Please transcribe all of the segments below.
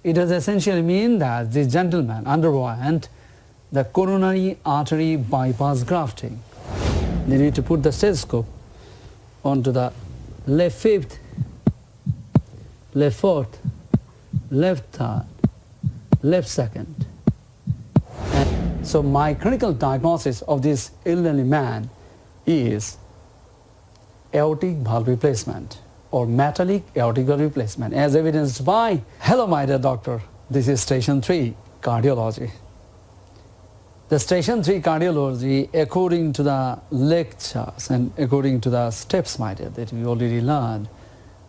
It does essentially mean that this gentleman underwent the coronary artery bypass grafting. They need to put the stethoscope onto the left fifth, left fourth, left third, left second. And so my clinical diagnosis of this elderly man is aortic valve replacement or metallic aortic valve replacement, as evidenced by, hello my dear doctor, this is station 3, cardiology. The station 3 cardiology, according to the lectures and according to the steps, my dear, that we already learned,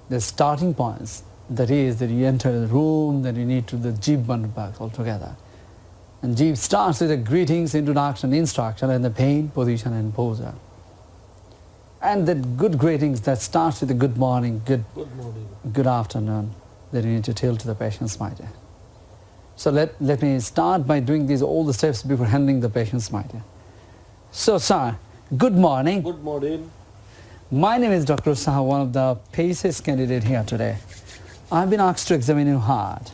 the starting points, that is that you enter the room, then you need to do the jeep bundle back altogether. And jeep starts with the greetings, introduction, instruction, and the pain, position, and posture. And the good greetings that starts with the good morning, good afternoon, that you need to tell to the patient's my dear. So let me start by doing all the steps before handling the patient's my dear. So sir, good morning. Good morning. My name is Dr. Saha, one of the PACES candidate here today. I've been asked to examine your heart.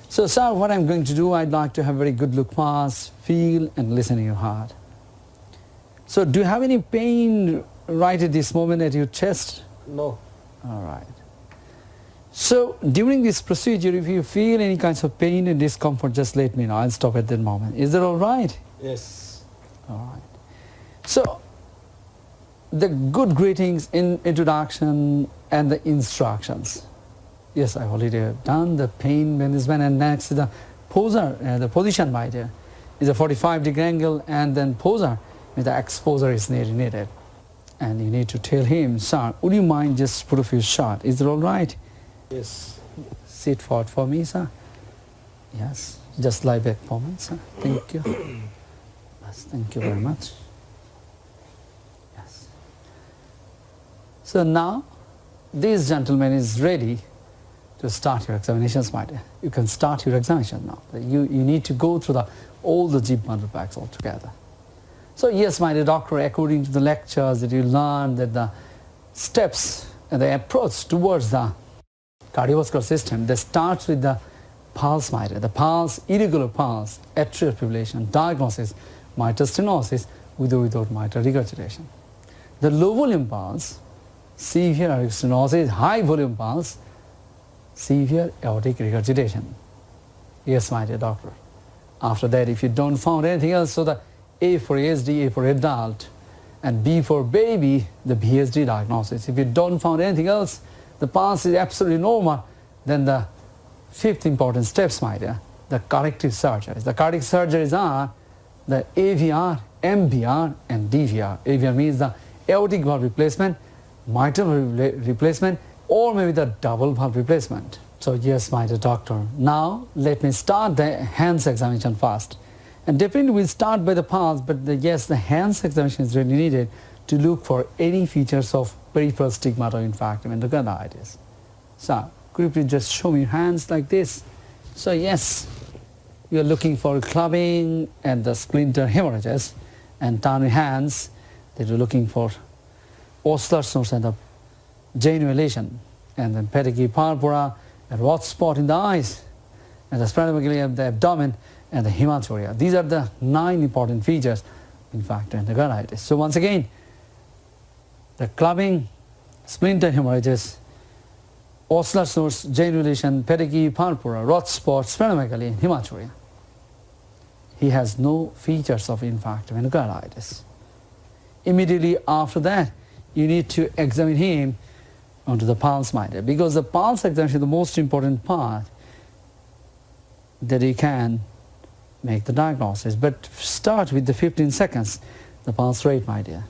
So sir, what I'm going to do, I'd like to have a very good look past, feel and listen to your heart. So do you have any pain right at this moment at your chest? No. All right. So during this procedure, if you feel any kinds of pain and discomfort, just let me know. I'll stop at that moment. Is that all right? Yes. All right. So the good greetings, introduction and the instructions. Yes, I already have done the pain management, and next the posture, the position my dear, is a 45-degree angle, and then posture, with the exposure is needed. And you need to tell him, sir, would you mind just put a few shots? Is that all right? Yes. Sit forward for me, sir. Yes, just lie back for me, sir. Thank you. Yes, thank you very much. Yes. So now, this gentleman is ready to start your examinations, my dear. You can start your examination now. You need to go through all the jeep bundle packs altogether. So yes, my dear doctor, according to the lectures that you learned, that the steps and the approach towards the cardiovascular system, that starts with the pulse, my dear. The pulse, irregular pulse, atrial fibrillation, diagnosis, mitral stenosis with or without mitral regurgitation. The low volume pulse, severe aortic stenosis, high volume pulse, severe aortic regurgitation. Yes, my dear doctor. After that, if you don't find anything else, so the A for ASD, A for adult, and B for baby, the BSD diagnosis. If you don't find anything else, the pulse is absolutely normal, then the fifth important steps, my dear, the corrective surgeries. The corrective surgeries are the AVR, MVR, and DVR. AVR means the aortic valve replacement, mitral replacement, or maybe the double valve replacement. So yes, my dear doctor, now let me start the hands examination first. And definitely we'll start by the pulse, but yes, the hands examination is really needed to look for any features of peripheral stigmata or infarction endocarditis. So could you please just show me your hands like this? So yes, we are looking for clubbing and the splinter hemorrhages, and turn your hands that you're looking for auscultation and the genuvulation, and then pedigree purpura, a rot spot in the eyes, and the splenomegaly of the abdomen, and the hematuria. These are the 9 important features in infarction endocarditis. So once again, the clubbing, splinter hemorrhages, ocular source, genuvulation, pedigree purpura, rot spot, splenomegaly, and hematuria. He has no features of infarction endocarditis. Immediately after that, you need to examine him onto the pulse, my dear, because the pulse examination is the most important part that he can make the diagnosis. But start with the 15 seconds, the pulse rate, my dear.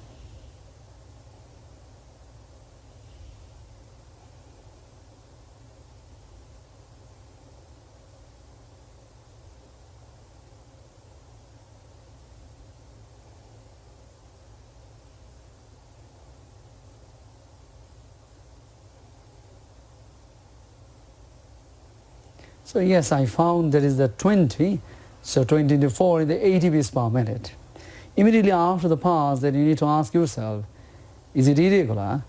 So yes, I found there is the 20, so 20 into 4 in the 80 beats per minute. Immediately after the pulse, then you need to ask yourself, is it irregular?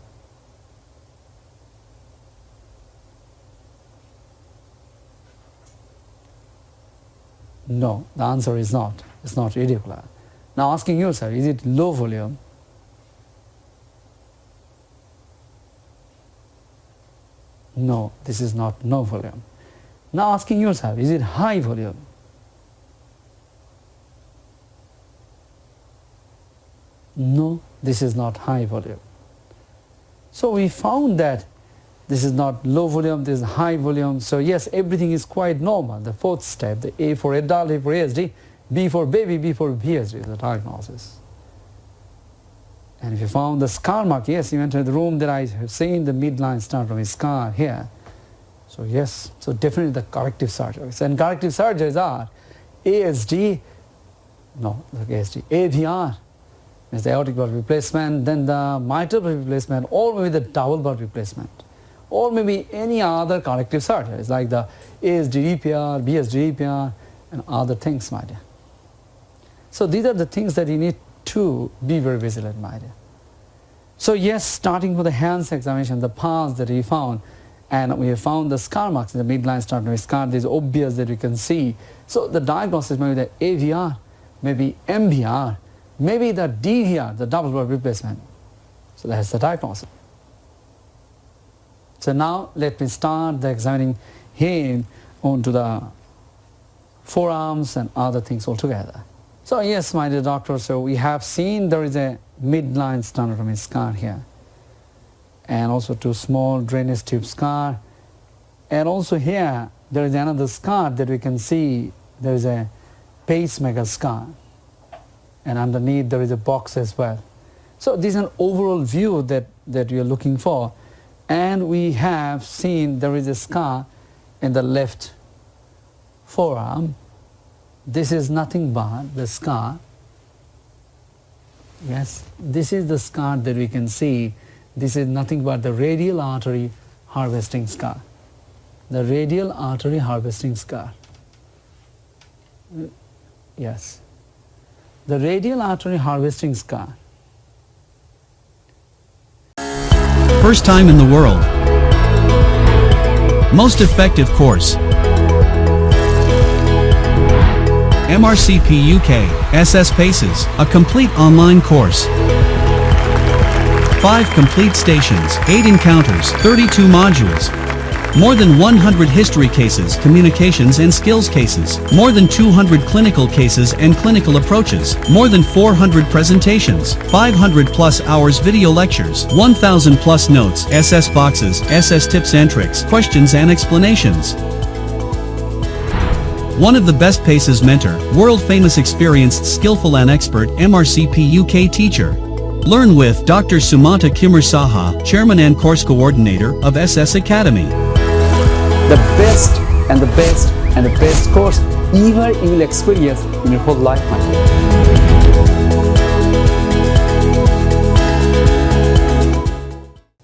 No, the answer is not. It's not radicular. Now asking yourself, is it low volume? No, this is not no volume. Now asking yourself, is it high volume? No, this is not high volume. So we found that this is not low volume, this is high volume. So yes, everything is quite normal. The fourth step, the A for adult, A for ASD, B for baby, B for PhD, the diagnosis. And if you found the scar mark, yes, you entered the room that I have seen the midline start from a scar here. So yes, so definitely the corrective surgeries. And corrective surgeries are ASD, no, the ASD, AVR, is the aortic valve replacement, then the mitral valve replacement, or maybe the double valve replacement, or maybe any other corrective surgeries like the ASD repair, BSD repair, and other things, my dear. So these are the things that you need to be very vigilant, my dear. So yes, starting with the hands examination, the parts that we found, and we have found the scar marks in the midline sternum with scar, this is obvious that we can see. So the diagnosis may be the AVR, maybe MVR, maybe the DVR, the double valve replacement. So that's the diagnosis. So now let me start the examining him onto the forearms and other things altogether. So yes, my dear doctor, so we have seen there is a midline sternotomy scar here, and also two small drainage tube scar, and also here there is another scar that we can see. There is a pacemaker scar, and underneath there is a box as well. So this is an overall view that we are looking for, and we have seen there is a scar in the left forearm. This is nothing but the scar. Yes, this is the scar that we can see. This is nothing but the radial artery harvesting scar. The radial artery harvesting scar. Yes. The radial artery harvesting scar. First time in the world. Most effective course. MRCP UK SS PACES, a complete online course. 5 complete stations, 8 encounters, 32 modules. More than 100 history cases, communications and skills cases. More than 200 clinical cases and clinical approaches. More than 400 presentations. 500 plus hours video lectures. 1000 plus notes, SS boxes, SS tips and tricks, questions and explanations. One of the best PACES mentor, world-famous experienced skillful and expert MRCP UK teacher. Learn with Dr. Sumanta Kimar Saha, Chairman and Course Coordinator of SsAcademy. The best and the best and the best course ever you will experience in your whole life, my dear.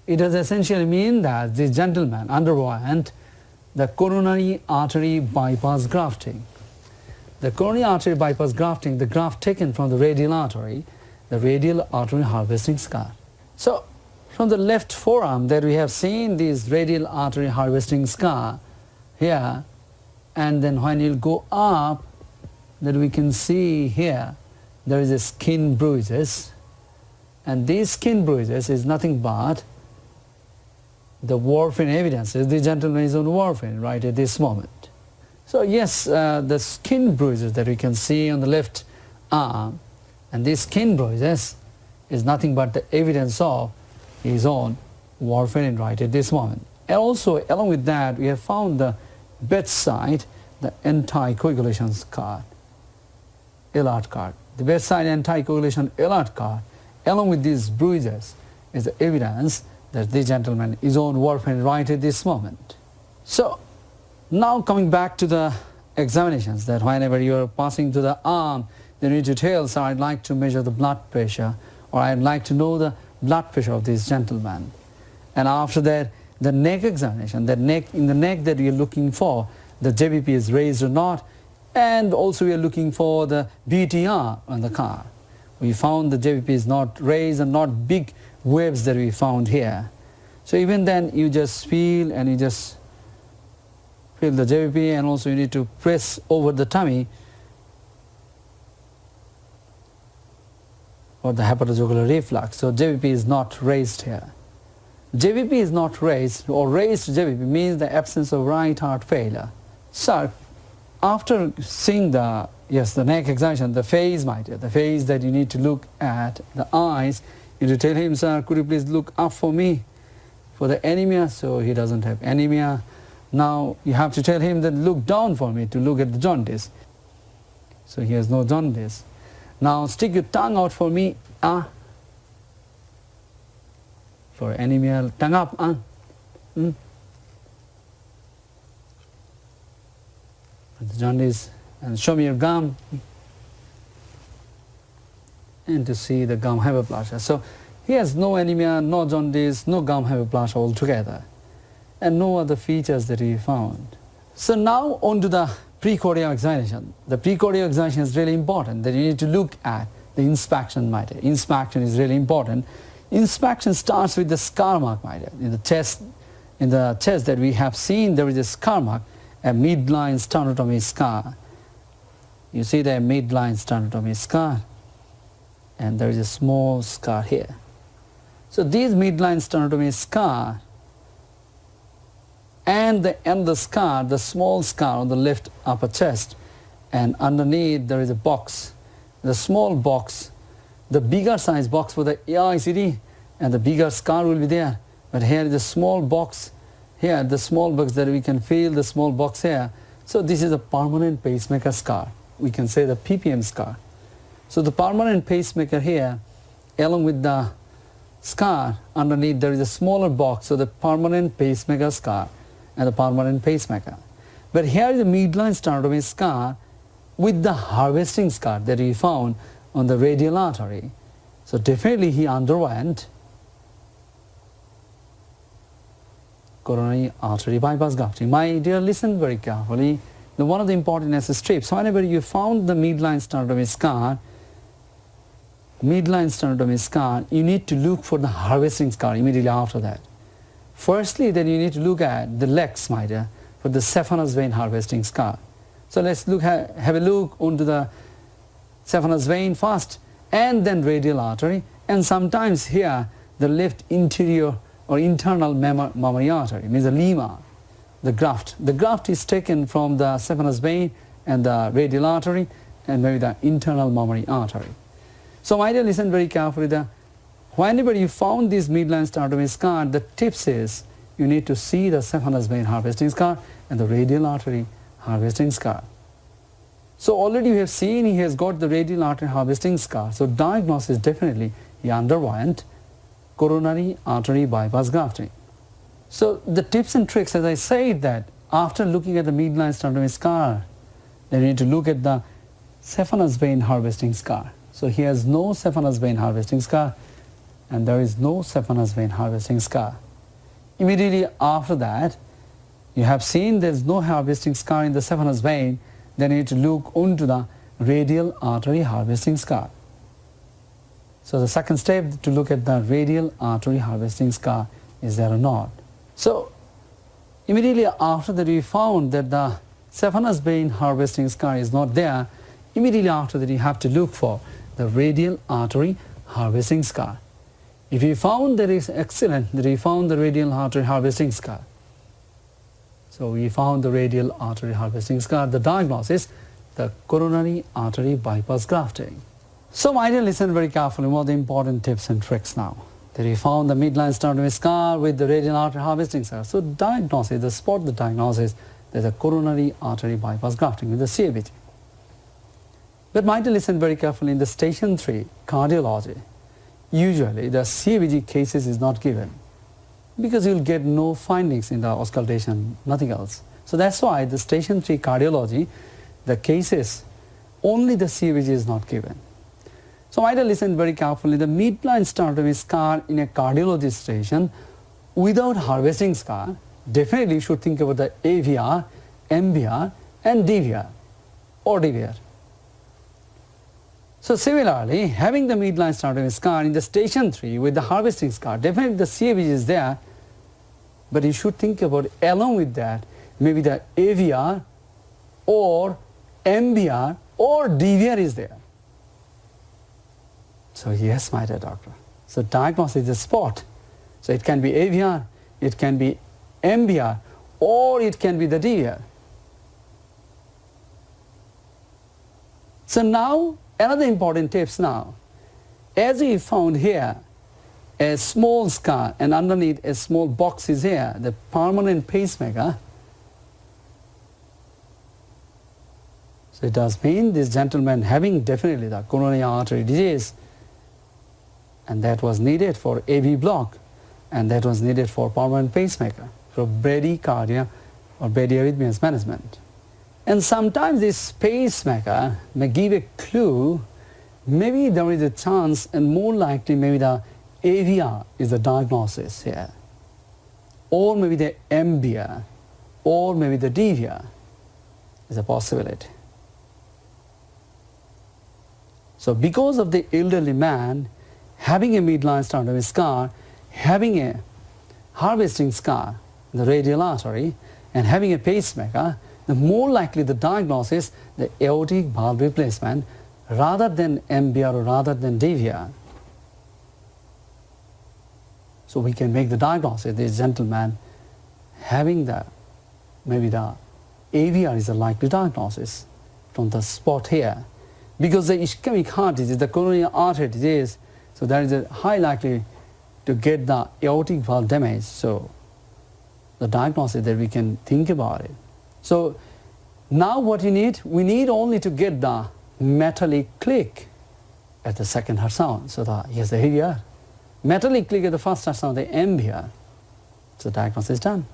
It does essentially mean that this gentleman underwent the coronary artery bypass grafting. The coronary artery bypass grafting, the graft taken from the radial artery harvesting scar. So from the left forearm that we have seen this radial artery harvesting scar here, and then when you go up, that we can see here there is a skin bruises, and these skin bruises is nothing but the warfarin evidences. The gentleman is on warfarin right at this moment. So yes, the skin bruises that we can see on the left arm, and these skin bruises is nothing but the evidence of his own warfarin right at this moment. And also along with that, we have found the bedside, the anticoagulation card, alert card. The bedside anticoagulation alert card along with these bruises is the evidence that this gentleman is on warfarin right at this moment. So now coming back to the examinations, that whenever you are passing to the arm, then you need to tell, so I'd like to measure the blood pressure, or I'd like to know the blood pressure of this gentleman. And after that, the neck examination, in the neck that we are looking for, the JBP is raised or not, and also we are looking for the BTR on the car. We found the JBP is not raised and not big waves that we found here. So even then you just feel, and you just feel the JBP, and also you need to press over the tummy or the hepatojugular reflux. So JVP is not raised here. JVP is not raised, or raised JVP means the absence of right heart failure. So after seeing the neck examination, the face, my dear, the face that you need to look at, the eyes, you need to tell him, sir, could you please look up for me for the anemia? So he doesn't have anemia. Now you have to tell him that look down for me to look at the jaundice. So he has no jaundice. Now stick your tongue out for me, for anemia, tongue up, The jaundice, and show me your gum, and to see the gum hyperplasia. So he has no anemia, no jaundice, no gum hyperplasia altogether, and no other features that we found. So now on to the precordial examination. The precordial examination is really important, that you need to look at the inspection, my dear. Inspection is really important. Inspection starts with the scar mark, my dear. In the chest that we have seen, there is a scar mark, a midline sternotomy scar. You see the midline sternotomy scar, and there is a small scar here. So these midline sternotomy scar and the scar, the small scar on the left upper chest, and underneath there is a box, the small box, the bigger size box for the AICD, and the bigger scar will be there. But here is a small box, here the small box that we can feel, the small box here. So this is a permanent pacemaker scar. We can say the PPM scar. So the permanent pacemaker here, along with the scar, underneath there is a smaller box, so the permanent pacemaker scar and the permanent pacemaker. But here is the midline sternotomy scar with the harvesting scar that we found on the radial artery. So definitely he underwent coronary artery bypass grafting. My dear, listen very carefully. One of the important SS strips, so whenever you found the midline sternotomy scar, you need to look for the harvesting scar immediately after that. Firstly, then you need to look at the legs, my dear, for the saphenous vein harvesting scar. So let's have a look onto the saphenous vein first, and then radial artery, and sometimes here the left interior or internal mammary artery, means the lima, the graft. The graft is taken from the saphenous vein and the radial artery, and maybe the internal mammary artery. So my dear, listen very carefully. Whenever you found this midline sternotomy scar, the tips is you need to see the saphenous vein harvesting scar and the radial artery harvesting scar. So already you have seen he has got the radial artery harvesting scar. So diagnosis, definitely he underwent coronary artery bypass grafting. So the tips and tricks, as I said, that after looking at the midline sternotomy scar, then you need to look at the saphenous vein harvesting scar. So he has no saphenous vein harvesting scar, and there is no saphenous vein harvesting scar. Immediately after that, you have seen there is no harvesting scar in the saphenous vein, then you need to look onto the radial artery harvesting scar. So the second step, to look at the radial artery harvesting scar, is there or not. So immediately after that, we found that the saphenous vein harvesting scar is not there. Immediately after that, you have to look for the radial artery harvesting scar. If you found that is excellent, that we found the radial artery harvesting scar. So we found the radial artery harvesting scar. The diagnosis, the coronary artery bypass grafting. So my dear, listen very carefully. What are the important tips and tricks now? That we found the midline sternotomy scar with the radial artery harvesting scar. So diagnosis, the spot the diagnosis, there's a coronary artery bypass grafting with the CABG. But my dear, listen very carefully. In the station 3 cardiology, usually the CABG cases is not given, because you'll get no findings in the auscultation, nothing else. So that's why the station 3 cardiology, the cases, only the CABG is not given. So my dear, listen very carefully. The midline sternotomy scar in a cardiology station without harvesting scar, definitely you should think about the AVR, MVR and DVR or DVR. So similarly, having the midline sternotomy scar in the station 3 with the harvesting scar, definitely the CABG is there, but you should think about, along with that, maybe the AVR or MVR or DVR is there. So yes, my dear doctor. So diagnosis is a spot. So it can be AVR, it can be MBR, or it can be the DVR. So now, another important tips now. As we found here, a small scar and underneath a small box is here, the permanent pacemaker. So it does mean this gentleman having definitely the coronary artery disease, and that was needed for AV block, and that was needed for permanent pacemaker, for bradycardia or bradyarrhythmias management. And sometimes this pacemaker may give a clue, maybe there is a chance and more likely maybe the AVR is the diagnosis here, or maybe the MBR, or maybe the DVR is a possibility. So because of the elderly man having a midline sternum scar, having a harvesting scar in the radial artery, and having a pacemaker, the more likely the diagnosis, the aortic valve replacement, rather than MBR or rather than DVR. So we can make the diagnosis, this gentleman having the, maybe the AVR is a likely diagnosis from the spot here. Because the ischemic heart disease, the coronary artery disease, so there is a high likelihood to get the aortic valve damage. So the diagnosis that we can think about it. So now what you need, we need only to get the metallic click at the second heart sound. So here's the AVR. Metallic click at the first heart sound, the MBR. So the diagnosis is done.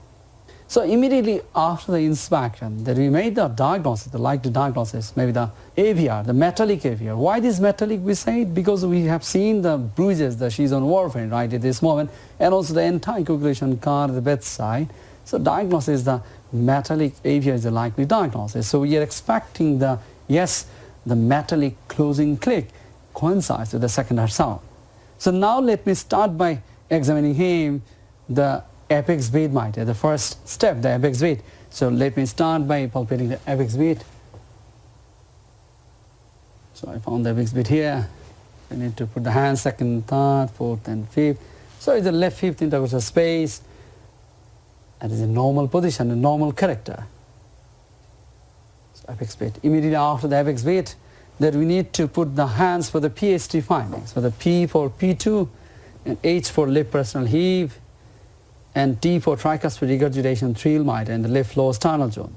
So immediately after the inspection, that we made the diagnosis, the likely diagnosis, maybe the AVR, the metallic AVR. Why this metallic we say it? Because we have seen the bruises that she's on warfarin right at this moment, and also the anticoagulation card at the bedside. So diagnosis, the metallic AVR is the likely diagnosis. So we are expecting the, yes, the metallic closing click coincides with the second heart sound. So now let me start by examining him, the apex beat, the first step, the apex beat. So let me start by palpating the apex beat. So I found the apex beat here. I need to put the hand second, third, fourth and fifth. So it's the left fifth intercostal space. That is a normal position, a normal character. So apex beat. Immediately after the apex beat, that we need to put the hands for the PST findings. So the P for P2, and H for left personal heave, and T for tricuspid regurgitation thrill and the left lower sternal zone.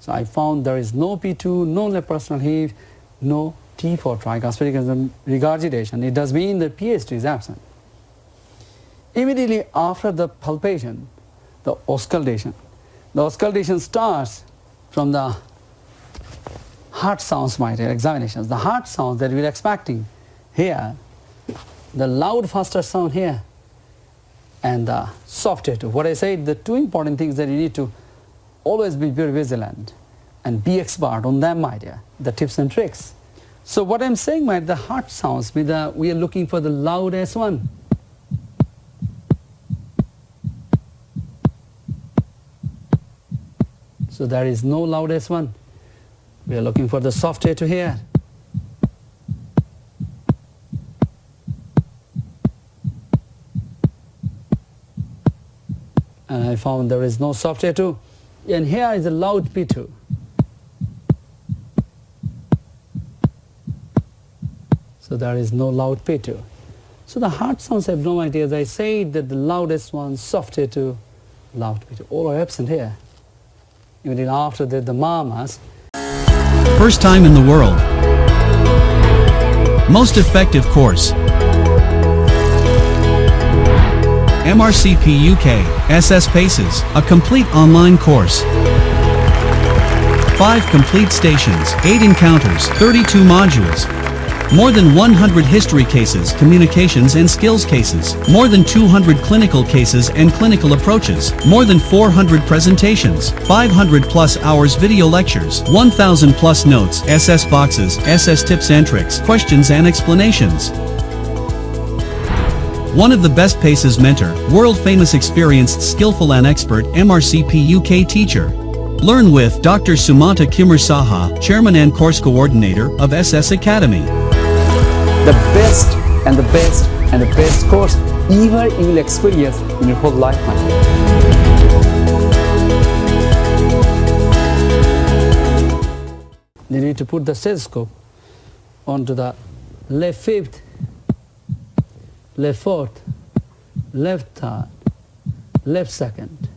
So I found there is no P2, no left personal heave, no T for tricuspid regurgitation. It does mean the PST is absent. Immediately after the palpation, the auscultation. The auscultation starts from the heart sounds examinations. The heart sounds that we're expecting here, the loud faster sound here, and the soft A2. What I said, the two important things that you need to always be very vigilant and be expert on them, the tips and tricks. So what I'm saying, the heart sounds, we are looking for the loud S1. So there is no loud S1. We are looking for the soft A2 here. And I found there is no soft A2. And here is a loud P2. So there is no loud P2. So the heart sounds abnormality, as I said, that the loudest one, soft A2, loud P2, all are absent here. Even after that, the mamas. First time in the world. Most effective course. MRCP UK SS PACES, a complete online course. 5 complete stations, 8 encounters, 32 modules. More than 100 history cases, communications and skills cases. More than 200 clinical cases and clinical approaches. More than 400 presentations. 500 plus hours video lectures. 1000 plus notes, SS boxes, SS tips and tricks, questions and explanations. One of the best PACES mentor, world-famous experienced skillful and expert MRCP UK teacher. Learn with Dr. Sumanta Kumar Saha, Chairman and Course Coordinator of SsAcademy. the best and the best and the best course ever you will experience in your whole life, my friend. You need to put the stethoscope onto the left fifth, left fourth, left third, left second,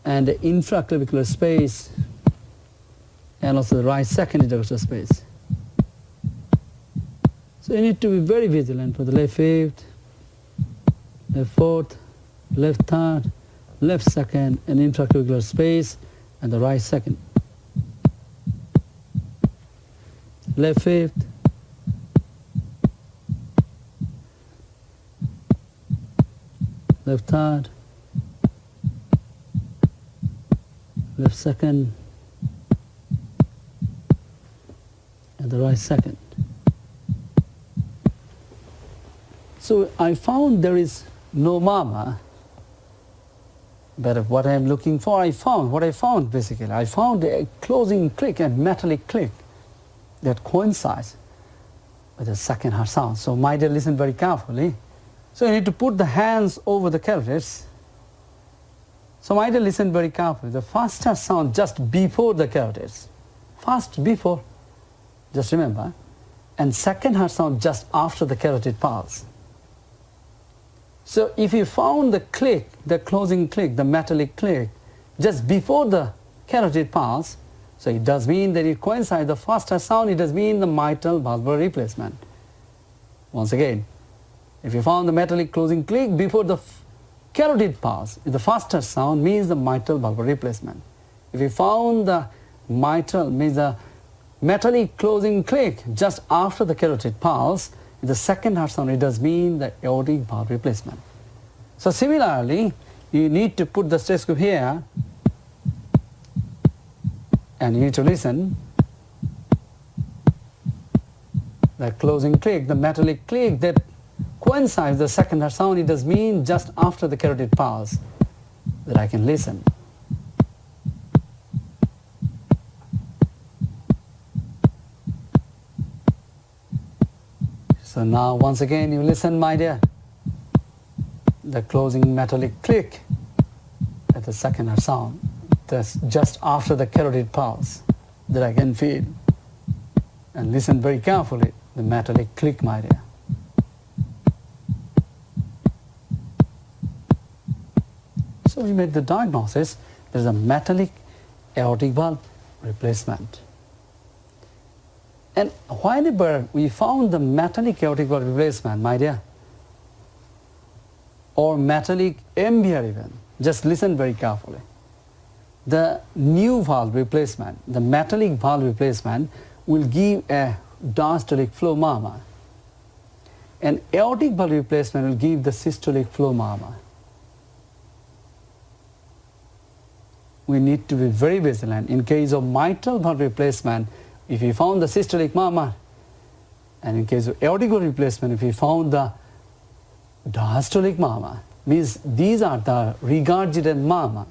and the infraclavicular space, and also the right second intercostal space. So you need to be very vigilant for the left fifth, left fourth, left third, left second, and infraclavicular space, and the right second. Left fifth, left third, left second, and the right second. So I found there is no mama, but what I am looking for, what I found basically, I found a closing click and metallic click that coincides with the second heart sound. So my dear, listen very carefully. So you need to put the hands over the carotids. So my dear, listen very carefully. The first heart sound just before the carotids. First before, just remember. And second heart sound just after the carotid pulse. So if you found the click, the closing click, the metallic click, just before the carotid pulse, so it does mean that it coincides the first heart sound, it does mean the mitral valvular replacement. Once again, if you found the metallic closing click before the carotid pulse, the first heart sound means the mitral valvular replacement. If you found the mitral, means the metallic closing click just after the carotid pulse, the second heart sound, it does mean the aortic valve replacement. So similarly, you need to put the stethoscope here, and you need to listen. The closing click, the metallic click that coincides the second heart sound, it does mean just after the carotid pulse that I can listen. So now once again you listen, my dear. The closing metallic click at the second heart sound. That's just after the carotid pulse that I can feel. And listen very carefully, the metallic click, my dear. So we made the diagnosis, there is a metallic aortic valve replacement. And whenever we found the metallic aortic valve replacement, my dear, or metallic MVR even, just listen very carefully. The new valve replacement, the metallic valve replacement, will give a diastolic flow murmur. And aortic valve replacement will give the systolic flow murmur. We need to be very vigilant. In case of mitral valve replacement, if we found the systolic murmur, and in case of aortic valve replacement, if we found the diastolic murmur, means these are the regurgitated murmur.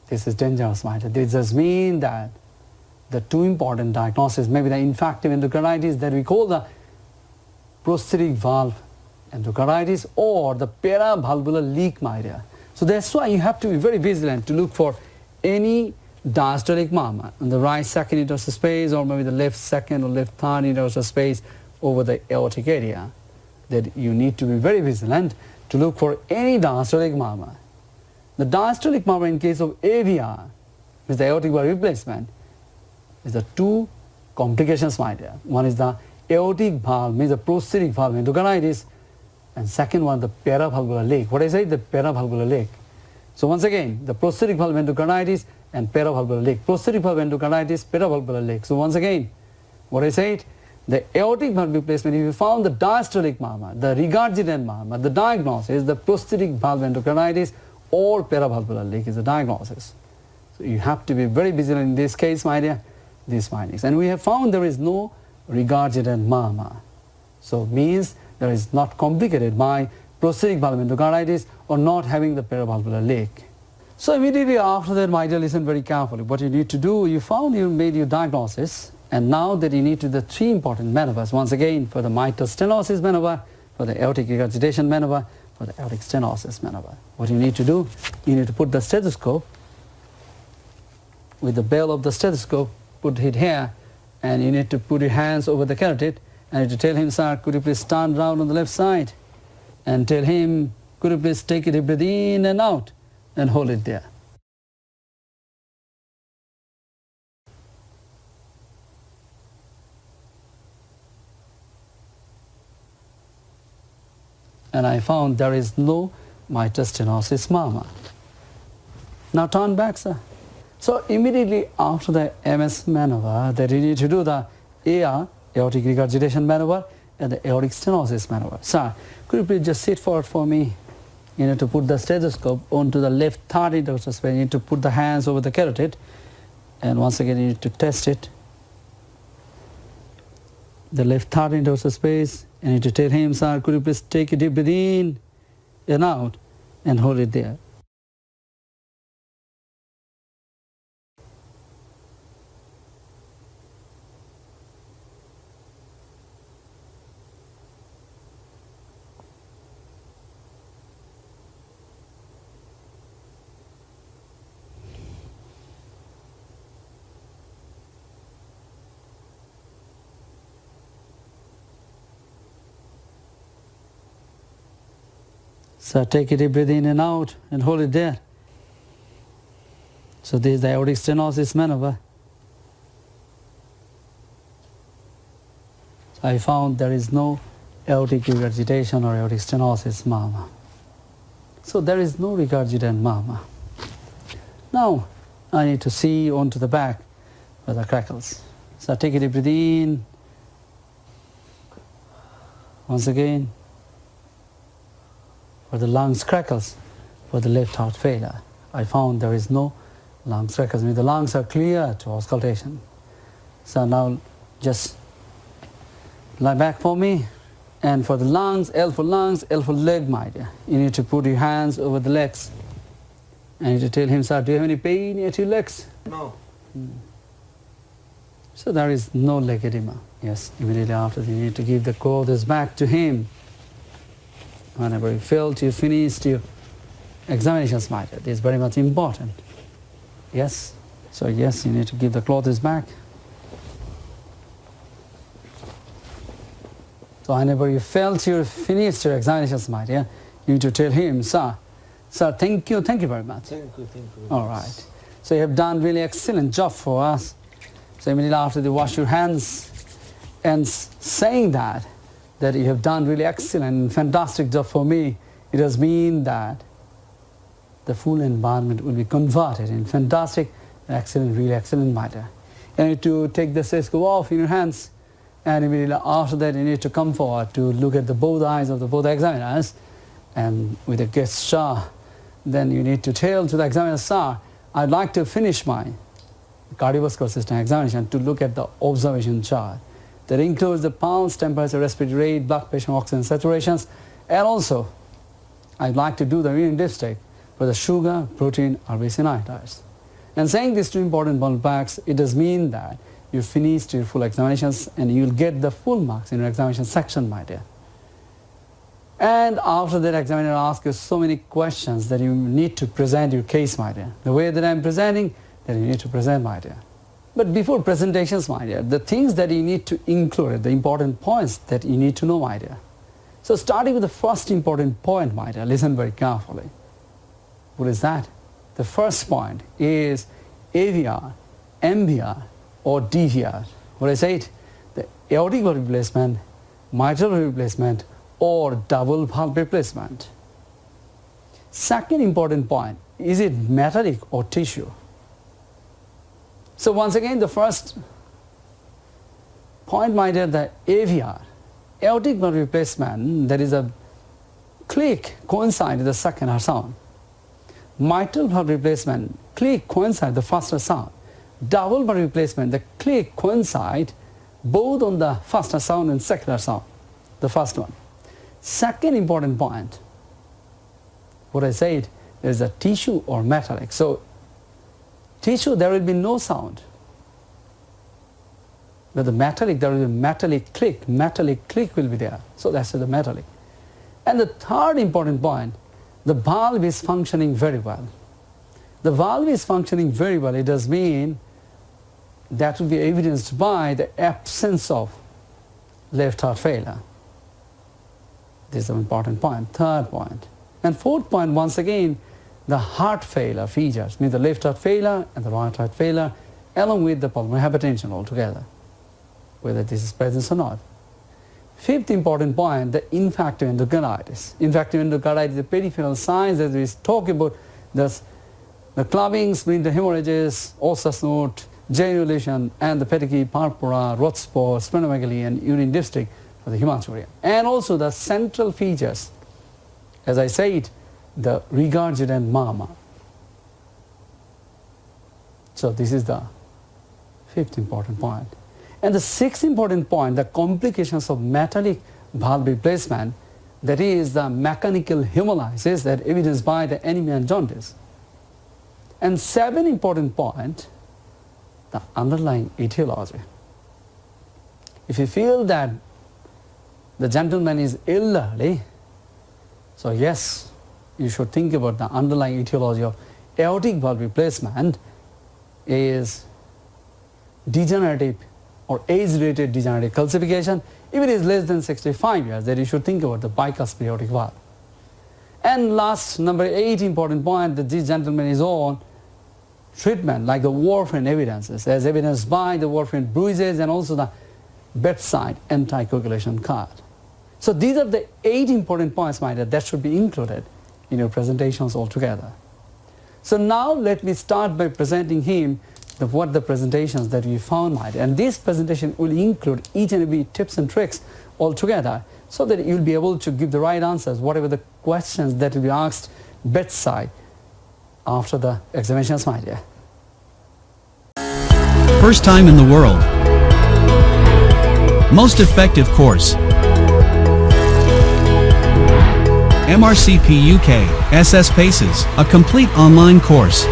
This is dangerous, my dear. This does mean that the two important diagnoses, maybe the infractive endocarditis that we call the prosthetic valve endocarditis, or the paravalvular leak, my dear. So that's why you have to be very vigilant to look for any diastolic murmur on the right second intercostal space, or maybe the left second or left third intercostal space over the aortic area. That you need to be very vigilant to look for any diastolic murmur. The diastolic murmur in case of AVR, with the aortic valve replacement, is the two complications, my dear. One is the aortic valve, means the prosthetic valve endocarditis, and second one, the paravalvular leak. What I say, the paravalvular leak. So once again, the prosthetic valve endocarditis and paravalvular leak. Prosthetic valve endocarditis, paravalvular leak. So once again, what I said, the aortic valve replacement, if you found the diastolic murmur, the regurgitant murmur, the diagnosis, the prosthetic valve endocarditis or paravalvular leak is the diagnosis. So you have to be very vigilant in this case, my dear, these findings. And we have found there is no regurgitant murmur. So means there is not complicated by prosthetic valve endocarditis or not having the paravalvular leak. So immediately after that, my dear, listen very carefully. What you need to do, you made your diagnosis, And now that you need to do the three important maneuvers, once again for the mitral stenosis maneuver, for the aortic regurgitation maneuver, for the aortic stenosis maneuver. What you need to do, you need to put the stethoscope with the bell of the stethoscope, put it here, and you need to put your hands over the carotid, and you need to tell him, sir, could you please turn round on the left side, and tell him, could you please take a deep breath in and out, and hold it there. And I found there is no mitral stenosis murmur. Now turn back, sir. So immediately after the MS maneuver, that you need to do the AR, aortic regurgitation maneuver, and the aortic stenosis maneuver. Sir, could you please just sit forward for me? You need to put the stethoscope onto the left third intercostal space. You need to put the hands over the carotid, and once again you need to test it. The left third intercostal space, and you need to tell him, sir, could you please take a deep breath in and out, and hold it there. So take a deep breath in and out and hold it there. So this is the aortic stenosis maneuver. So I found there is no aortic regurgitation or aortic stenosis murmur. So there is no regurgitant murmur. Now I need to see onto the back where the crackles. So take a deep breath in. Once again. For the lungs crackles, for the left heart failure, I found there is no lungs crackles. The lungs are clear to auscultation. So now just lie back for me. And for the lungs, L for leg, my dear. You need to put your hands over the legs. And you need to tell him, sir, do you have any pain at your legs? No. So there is no leg edema. Yes, immediately after you need to give the clothes back to him. Whenever you felt you finished your examinations, my dear, this is very much important. Yes? So yes, you need to give the clothes back. So whenever you felt you finished your examinations, my dear, you need to tell him, sir, thank you very much. Thank you. All right. So you have done really excellent job for us. So immediately after you wash your hands and saying that you have done really excellent and fantastic job for me, it does mean that the full environment will be converted in fantastic, excellent, really excellent matter. You need to take the stethoscope off in your hands, and immediately after that you need to come forward to look at the both eyes of the both examiners, and with a gesture, then you need to tell to the examiner, sir, I'd like to finish my cardiovascular system examination to look at the observation chart. That includes the pulse, temperature, respiratory rate, blood pressure, oxygen saturations, and also I'd like to do the urine dipstick for the sugar, protein, RBC nitrites. And saying these two important ball packs, it does mean that you finished your full examinations and you'll get the full marks in your examination section, my dear. And after that, examiner asks you so many questions that you need to present your case, my dear. The way that I'm presenting, that you need to present, my dear. But before presentations, my dear, the things that you need to include, the important points that you need to know, my dear. So starting with the first important point, my dear, listen very carefully. What is that? The first point is AVR, MVR, or DVR. What I said, the aortic valve replacement, mitral valve replacement, or double valve replacement. Second important point, is it metallic or tissue? So once again, the first point, my dear, the AVR, aortic valve replacement, there is a click coincide with the second heart sound. Mitral valve replacement, click coincide the faster sound. Double valve replacement, the click coincide both on the faster sound and second sound, the first one. Second important point, what I said, there is a tissue or metallic. So tissue, there will be no sound. But the metallic, there will be metallic click will be there. So that's the metallic. And the third important point, the valve is functioning very well. The valve is functioning very well. It does mean that will be evidenced by the absence of left heart failure. This is an important point, third point. And fourth point, once again, the heart failure features, means the left heart failure and the right heart failure, along with the pulmonary hypertension altogether, whether this is present or not. Fifth important point, the infective endocarditis. Infective endocarditis is the peripheral signs as we talk about the clubbing, splinter hemorrhages, osseous node, granulation, and the petechiae purpura, rot spot, splenomegaly, and urine dipstick for the hematuria. And also the central features, as I said, the regurgitant murmur. So this is the fifth important point. And the sixth important point, the complications of metallic valve replacement, that is the mechanical hemolysis that evidenced by the anemia and jaundice. And seven important point, the underlying etiology. If you feel that the gentleman is elderly, so yes, you should think about the underlying etiology of aortic valve replacement is degenerative or age-related degenerative calcification. If it is less than 65 years, then you should think about the bicuspid aortic valve. And last, number 8 important point, that this gentleman is on treatment like the warfarin evidences, as evidenced by the warfarin bruises and also the bedside anticoagulation card. So these are the 8 important points, my dear, that should be included in your presentations altogether. So now let me start by presenting him what the presentations that we found, my dear. And this presentation will include each and every tips and tricks altogether, so that you'll be able to give the right answers, whatever the questions that will be asked bedside after the examinations, my dear. First time in the world. Most effective course. MRCP UK SS PACES, a complete online course.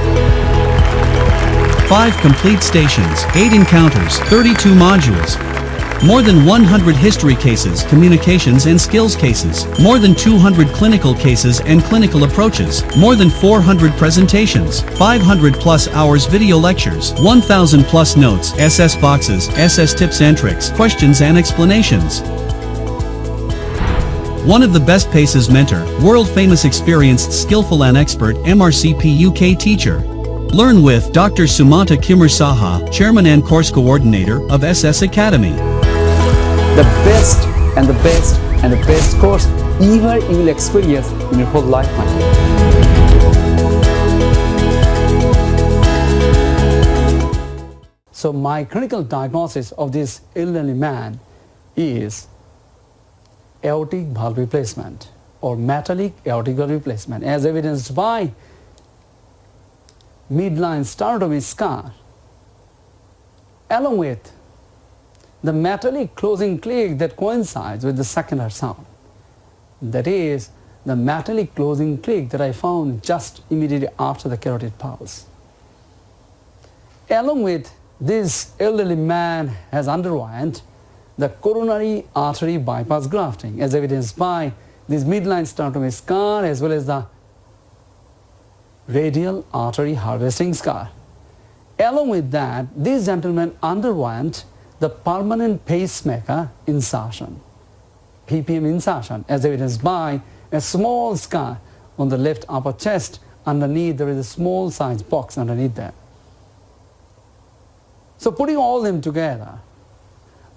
5 complete stations, 8 encounters, 32 modules. More than 100 history cases, communications and skills cases. More than 200 clinical cases and clinical approaches. More than 400 presentations. 500 plus hours video lectures. 1000 plus notes, SS boxes, SS tips and tricks, questions and explanations. One of the best PACES mentor, world-famous experienced skillful and expert MRCP UK teacher. Learn with Dr. Sumanta Kimar Saha, Chairman and Course Coordinator of SsAcademy. The best and the best and the best course ever you will experience in your whole life, my dear. So my clinical diagnosis of this elderly man is aortic valve replacement or metallic aortic valve replacement, as evidenced by midline sternotomy scar, along with the metallic closing click that coincides with the second heart sound. That is the metallic closing click that I found just immediately after the carotid pulse. Along with this elderly man has undergone the coronary artery bypass grafting, as evidenced by this midline sternotomy scar as well as the radial artery harvesting scar. Along with that, this gentleman underwent the permanent pacemaker insertion, PPM insertion, as evidenced by a small scar on the left upper chest. Underneath there is a small size box underneath that. So putting all them together,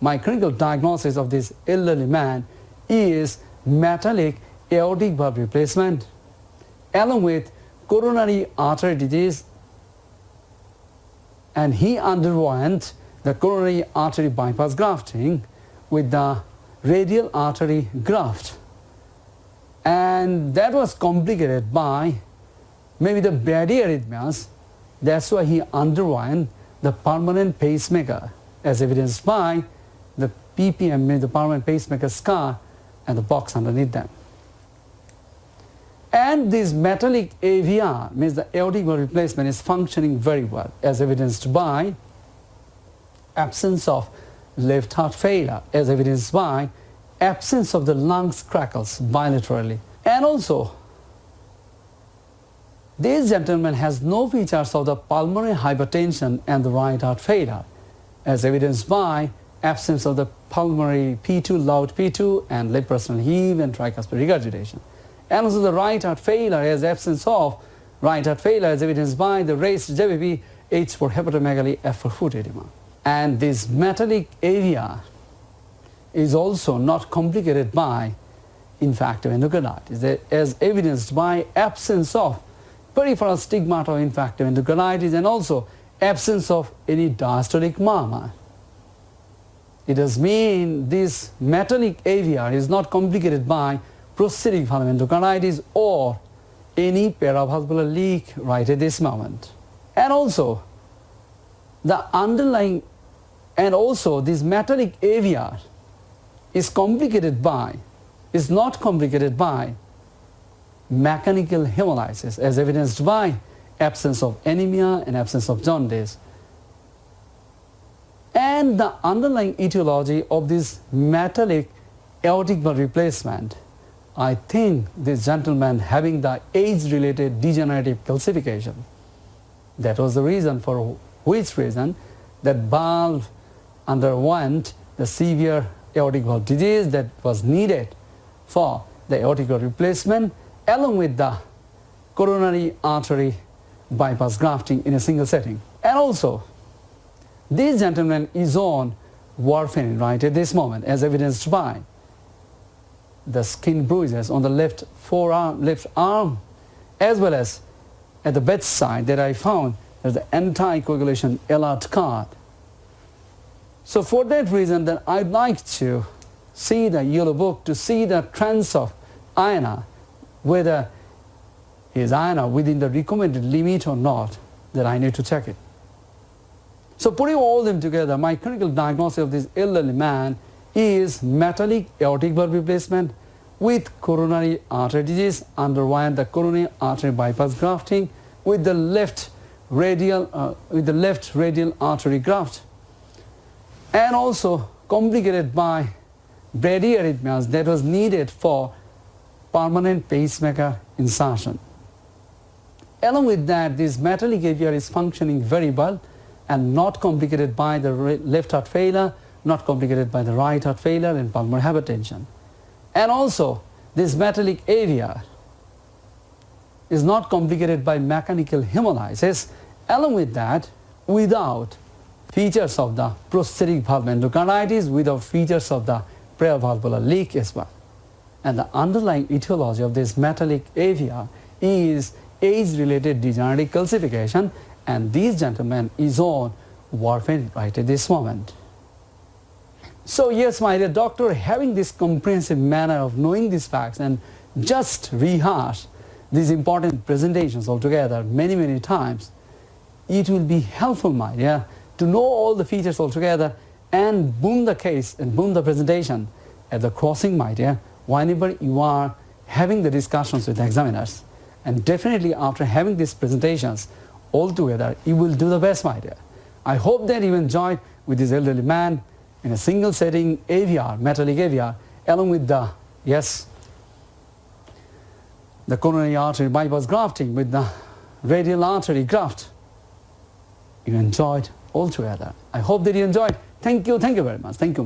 my clinical diagnosis of this elderly man is metallic aortic valve replacement, along with coronary artery disease, and he underwent the coronary artery bypass grafting with the radial artery graft, and that was complicated by maybe the bradyarrhythmias. That's why he underwent the permanent pacemaker, as evidenced by the PPM, the permanent pacemaker scar and the box underneath them. And this Metallic-AVR, means the aortic valve replacement, is functioning very well, as evidenced by absence of left heart failure as evidenced by absence of the lungs crackles bilaterally. And also, this gentleman has no features of the pulmonary hypertension and the right heart failure as evidenced by absence of the pulmonary P2, loud P2 and left personal heave and tricuspid regurgitation. And also the right heart failure as absence of right heart failure as evidenced by the raised JVP, H for hepatomegaly, F for foot edema. And this Metallic-AVR is also not complicated by infarctive endocarditis as evidenced by absence of peripheral stigmata of infarctive endocarditis and also absence of any diastolic murmur. It does mean this Metallic-AVR is not complicated by prosthetic valve endocarditis or any paravalvular leak right at this moment. And also the underlying, and also this Metallic-AVR is not complicated by mechanical hemolysis as evidenced by absence of anemia and absence of jaundice. And the underlying etiology of this metallic aortic valve replacement, I think this gentleman having the age-related degenerative calcification. That was the reason for which reason that valve underwent the severe aortic valve disease that was needed for the aortic valve replacement along with the coronary artery bypass grafting in a single setting. And also, this gentleman is on warfarin right at this moment as evidenced by the skin bruises on the left arm as well as at the bedside that I found there's the anticoagulation alert card. So for that reason that I'd like to see the yellow book to see the trends of INR, whether is INR within the recommended limit or not, that I need to check it. So putting all them together, my clinical diagnosis of this elderly man is metallic aortic valve replacement with coronary artery disease, underwent the coronary artery bypass grafting with the left radial artery graft, and also complicated by bradyarrhythmias that was needed for permanent pacemaker insertion. Along with that, this Metallic-AVR is functioning very well and not complicated by the left heart failure, not complicated by the right heart failure and pulmonary hypertension. And also, this Metallic-AVR is not complicated by mechanical hemolysis, along with that, without features of the prosthetic valve endocarditis, without features of the paravalvular leak as well. And the underlying etiology of this Metallic-AVR is age-related degenerative calcification, and this gentleman is on warfarin right at this moment. So yes, my dear doctor, having this comprehensive manner of knowing these facts and just rehash these important presentations altogether many times, it will be helpful, my dear, to know all the features altogether and boom the case and boom the presentation at the crossing, my dear, whenever you are having the discussions with the examiners. And definitely after having these presentations all together, you will do the best, my dear. I hope that you enjoyed with this elderly man in a single setting AVR, Metallic-AVR, along with the, yes, the coronary artery bypass grafting with the radial artery graft. You enjoyed all together. I hope that you enjoyed. Thank you very much. Thank you.